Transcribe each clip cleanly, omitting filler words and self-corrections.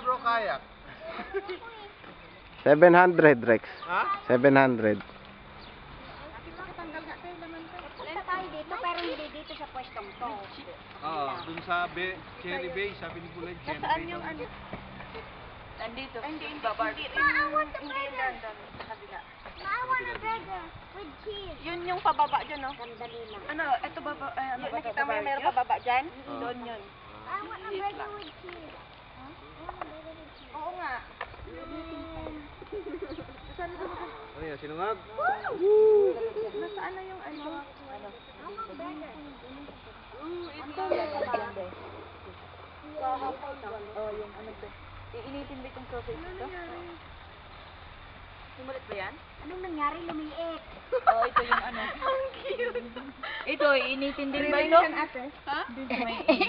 bro kayak? 700, Rex. Ha? 700. Wala tayo dito, pero hindi dito sa pwestong to. Oo, dun sa Cherry Bay, sabi ni Bulay, Cherry Bay. Saan yung ano? Nandito. Hindi yung sa kabila. I want a burger with cheese. Yun yung pababa dyan, no? Sandali lang. Ano, ito baba, ano, nakita mo yung meron pababa dyan? Doon yun. I want a burger with cheese. Huh? I want a burger with cheese. Oo nga. Ano yan, sinungag? Nasaan na yung ano? I want a burger. Oh, yung ano to. Iinitin ba itong sausage ito? Sumulit ba yan? Anong nangyari? Lumiit. Oo, ito yung ano. Ang cute. Ito, iinitin din ba ito? Ha?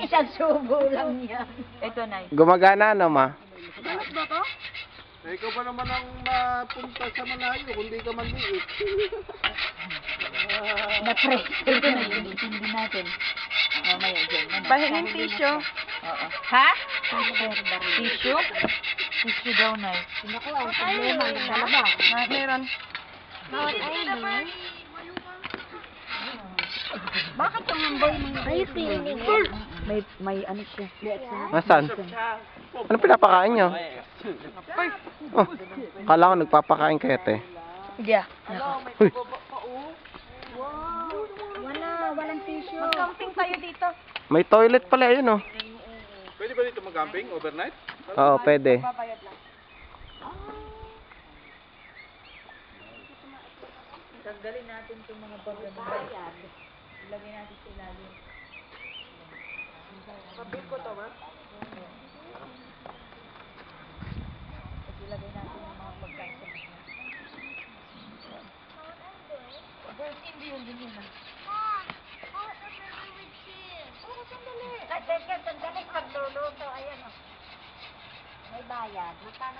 Isang subo lang yan. Ito, Nay. Gumagana ano, ma? Dalas ba to? Eh, ikaw pa naman ang mapunta sa malayo, kundi ka manliit. Na-press. Ito na, iinitin din natin. Mamaya dyan. Bahingin tissue. Oo. Ha? Tissue? Tissue daw, Nay. Naku, ang problema ng dalawa. Meron. Bawat ay, bakit yung amboy mga kayo cleaning? May ano siya. Nasaan? Ano pinapakain nyo? Oh, akala ko nagpapakain kayo, te. Yeah. Uy, Walang tissue. Mag-camping tayo dito. may toilet pala yun, oh. Pwede ba dito mag-camping overnight? Oo, pwede. Babayad lang. Tanggalin natin itong mga baga na bayad. Ilagay natin sa ilalim. Kapil ko to, ba? Tapos ilagay natin yung mga pagkain sa mga. Hindi yun, din yun. Sandali. Magluluto. Ayan o. May bayad. Magkano